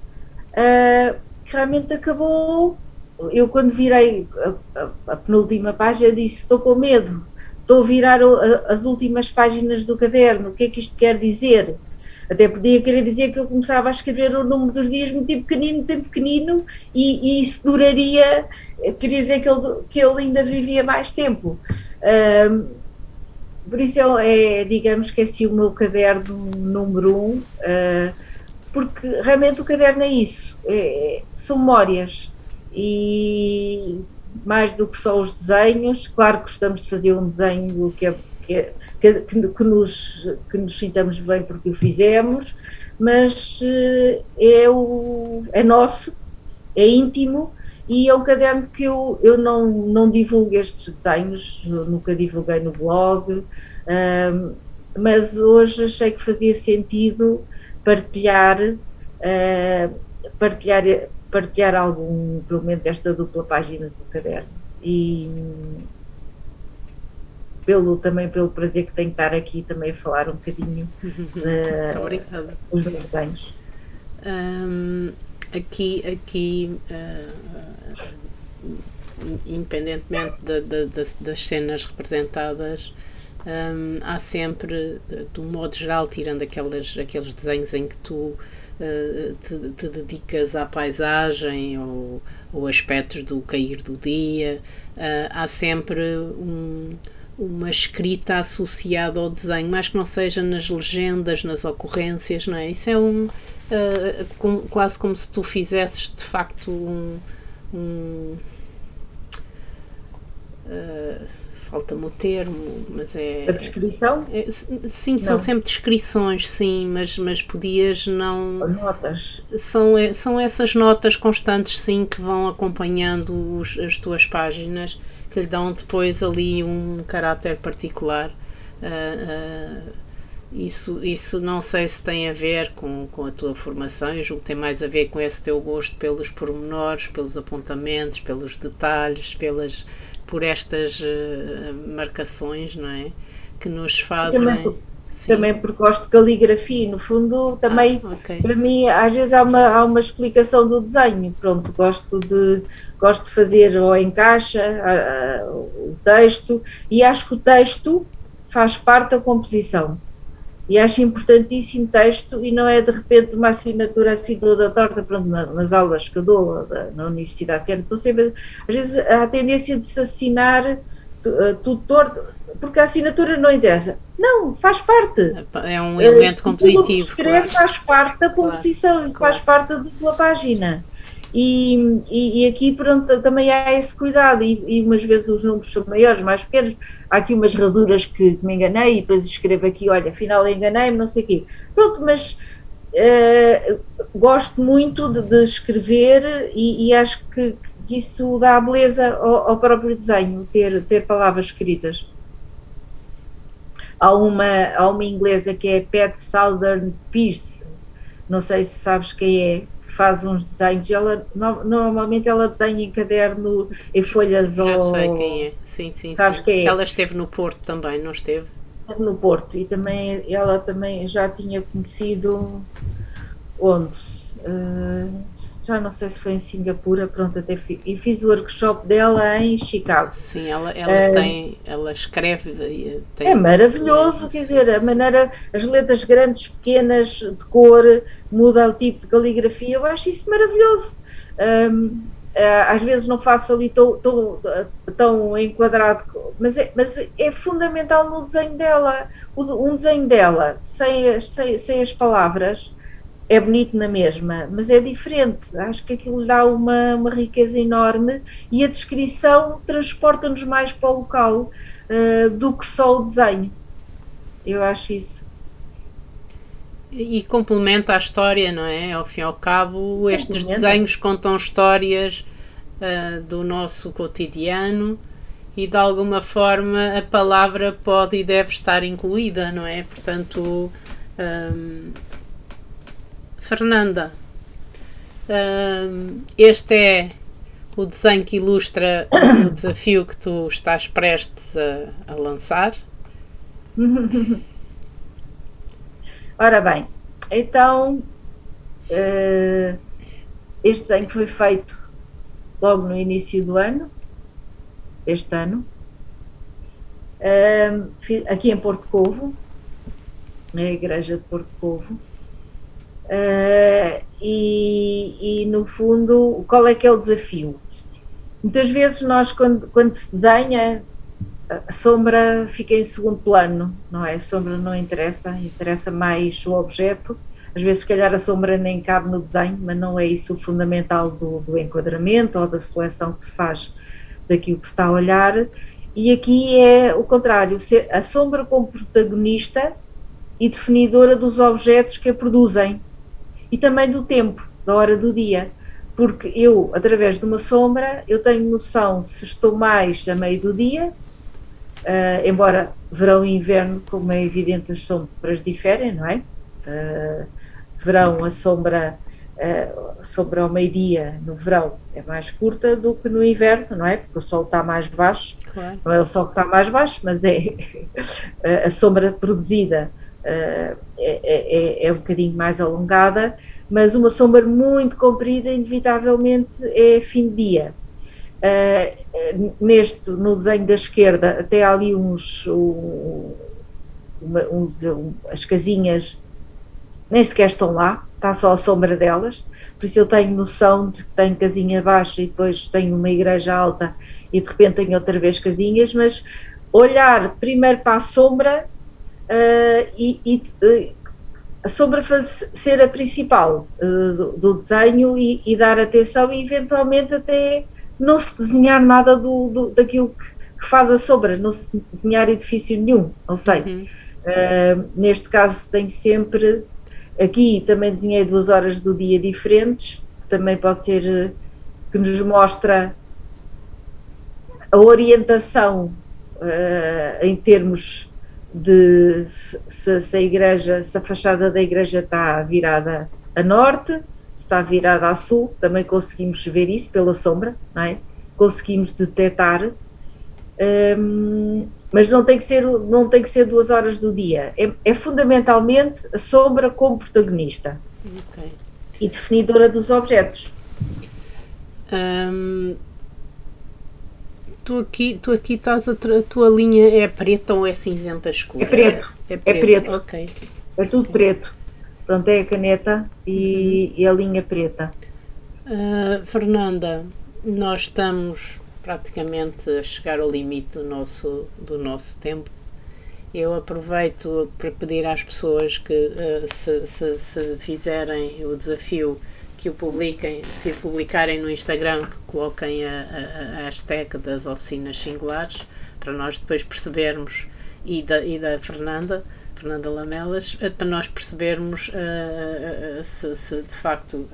que realmente acabou. Eu, quando virei a penúltima página, disse: estou com medo, estou a virar as últimas páginas do caderno, o que é que isto quer dizer? Até podia querer dizer que eu começava a escrever o número dos dias muito pequenino, e isso duraria, queria dizer que ele ainda vivia mais tempo. Por isso digamos que é assim o meu caderno número 1, porque realmente o caderno é isso, são memórias, e mais do que só os desenhos. Claro que gostamos de fazer um desenho que nos sintamos bem porque o fizemos, mas é nosso, é íntimo, e é um caderno que eu não divulgo estes desenhos, nunca divulguei no blog, mas hoje achei que fazia sentido partilhar, partilhar algum, pelo menos esta dupla página do caderno. E também pelo prazer que tenho de estar aqui também a falar um bocadinho dos meus desenhos. Aqui independentemente das cenas representadas, há sempre, de um modo geral, tirando aqueles desenhos em que tu te dedicas à paisagem ou aspectos do cair do dia, há sempre uma escrita associada ao desenho, mas que não seja nas legendas, nas ocorrências, não é? Isso é quase como se tu fizesses de facto falta-me o termo, mas a descrição? Sim, são sempre descrições, sim, mas podias não... Notas. São essas notas constantes, sim, que vão acompanhando as tuas páginas, que lhe dão depois ali um caráter particular. Isso não sei se tem a ver com a tua formação. Eu julgo que tem mais a ver com esse teu gosto pelos pormenores, pelos apontamentos, pelos detalhes, por estas marcações, não é? Que nos fazem... Também porque gosto de caligrafia, no fundo também, okay. Para mim, às vezes há uma explicação do desenho. Pronto, gosto de fazer ou encaixa o texto, e acho que o texto faz parte da composição. E acho importantíssimo texto, e não é de repente uma assinatura assim toda torta. Pronto, nas aulas que eu dou na universidade, estou sempre, às vezes há a tendência de se assinar tudo torto, porque a assinatura não interessa. Não, faz parte. É um elemento compositivo. Escrever, claro. Faz parte da composição, claro. Faz parte da dupla página. E aqui, pronto, também há esse cuidado, e umas vezes os números são maiores, mais pequenos. Há aqui umas rasuras que me enganei, e depois escrevo aqui, olha, afinal enganei-me, não sei o quê. Pronto, mas gosto muito de escrever, e acho que isso dá beleza ao próprio desenho, ter palavras escritas. Há uma inglesa que é Pat Southern Pearce, não sei se sabes quem é, faz uns desenhos. Normalmente ela desenha em caderno, em folhas. Já sei quem é, sim. Sabes quem é? Ela esteve no Porto também, não esteve? No Porto, e também ela também já tinha conhecido onde? Já não sei se foi em Singapura, pronto, e fiz o workshop dela em Chicago. Sim, ela escreve. É maravilhoso, quer dizer, a maneira, as letras grandes, pequenas, de cor, muda o tipo de caligrafia, eu acho isso maravilhoso. às vezes não faço ali tão enquadrado, mas é fundamental no desenho dela. Um desenho dela, sem as palavras, é bonito na mesma, mas é diferente. Acho que aquilo dá uma riqueza enorme e a descrição transporta-nos mais para o local do que só o desenho. Eu acho isso. E complementa a história, não é? Ao fim e ao cabo, estes Complementa. desenhos contam histórias do nosso cotidiano e de alguma forma a palavra pode e deve estar incluída, não é? Portanto, Fernanda, este é o desenho que ilustra o desafio que tu estás prestes a lançar. Ora bem, então este desenho foi feito logo no início do ano, este ano, aqui em Porto Covo, na igreja de Porto Covo, e no fundo, qual é que é o desafio? Muitas vezes nós, quando se desenha, a sombra fica em segundo plano, não é? A sombra não interessa, interessa mais o objeto. Às vezes, se calhar, a sombra nem cabe no desenho, mas não é isso o fundamental do enquadramento ou da seleção que se faz daquilo que se está a olhar. E aqui é o contrário, a sombra como protagonista e definidora dos objetos que a produzem e também do tempo, da hora do dia. Porque eu, através de uma sombra, eu tenho noção se estou mais a meio do dia, embora verão e inverno, como é evidente, as sombras diferem, não é? Verão, a sombra ao meio-dia no verão é mais curta do que no inverno, não é? Porque o sol está mais baixo, Claro. Não é o sol que está mais baixo, mas é a sombra produzida é um bocadinho mais alongada, mas uma sombra muito comprida, inevitavelmente, é fim de dia. No desenho da esquerda, até há ali as casinhas nem sequer estão lá, está só a sombra delas, por isso eu tenho noção de que tenho casinha baixa e depois tenho uma igreja alta e de repente tenho outra vez casinhas, mas olhar primeiro para a sombra a sombra ser a principal do desenho e dar atenção e eventualmente até não se desenhar nada daquilo que faz a sombra, não se desenhar edifício nenhum, não sei. Neste caso tenho sempre, aqui também desenhei 2 horas do dia diferentes, também pode ser que nos mostra a orientação em termos de se a fachada da igreja está virada a norte, se está virada a sul, também conseguimos ver isso pela sombra, não é? Conseguimos detectar, mas não tem que ser 2 horas do dia, é fundamentalmente a sombra como protagonista e definidora dos objetos. Tu aqui estás a tua linha é preta ou é cinzenta escura? É preto. Ok. É tudo preto. Pronto, é a caneta e a linha preta. Fernanda, nós estamos praticamente a chegar ao limite do nosso tempo. Eu aproveito para pedir às pessoas que se fizerem o desafio, que o publiquem, se o publicarem no Instagram, que coloquem a hashtag das oficinas singulares, para nós depois percebermos, e da Fernanda Lamelas, para nós percebermos se de facto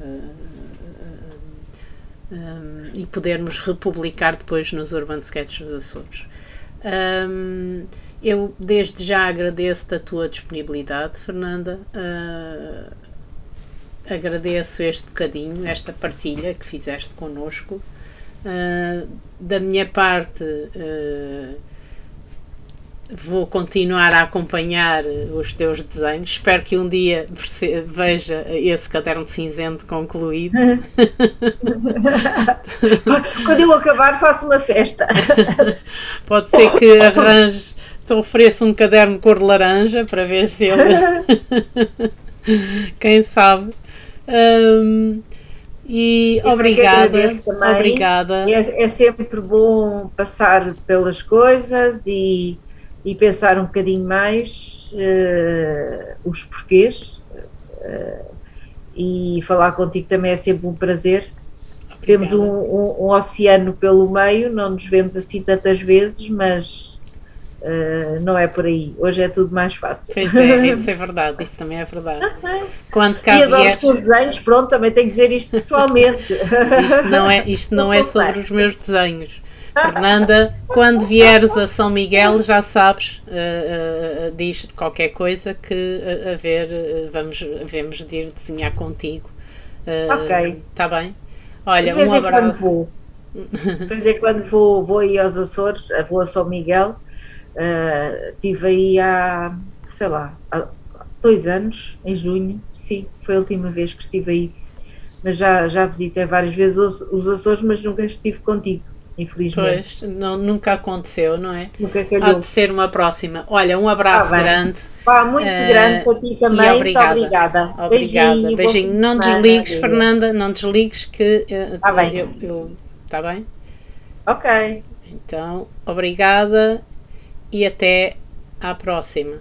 e podermos republicar depois nos Urban Sketches dos Açores. Eu desde já agradeço-te a tua disponibilidade, Fernanda. Agradeço este bocadinho, esta partilha que fizeste connosco. Da minha parte, vou continuar a acompanhar os teus desenhos. Espero que um dia veja esse caderno cinzento concluído. Quando eu acabar, faço uma festa. Pode ser que te ofereça um caderno cor de laranja para ver se ele... Quem sabe. E Eu é que obrigada, agradeço também. obrigada. É sempre bom passar pelas coisas e pensar um bocadinho mais os porquês. E falar contigo também é sempre um prazer. Temos Obrigada. um oceano pelo meio, não nos vemos assim tantas vezes, mas não é por aí. Hoje é tudo mais fácil. Pois é, isso é verdade, isso também é verdade. Quando cá E adoro os vieres, teus desenhos, pronto, também tenho que dizer isto pessoalmente. isto não é sobre os meus desenhos. Fernanda, quando vieres a São Miguel, já sabes, diz qualquer coisa que a ver, vemos de ir desenhar contigo. Ok. Está bem? De Olha, vez um em quando abraço. vou. De vez em quando vou aí aos Açores, vou a São Miguel. Estive aí há, sei lá, há 2 anos, em junho. Sim, foi a última vez que estive aí. Mas já visitei várias vezes os Açores, mas nunca estive contigo, infelizmente. Pois, não, nunca aconteceu, não é? Nunca Há de calhou. ser uma próxima. Olha, um Está abraço bem. grande Pá, muito grande para ti e também. Muito obrigada. obrigada. Obrigada. Beijinho e bom fim Beijinho. de Não semana. desligues, Adeus. Fernanda, não desligues que Está bem. Está bem? Ok. Então, obrigada e até à próxima.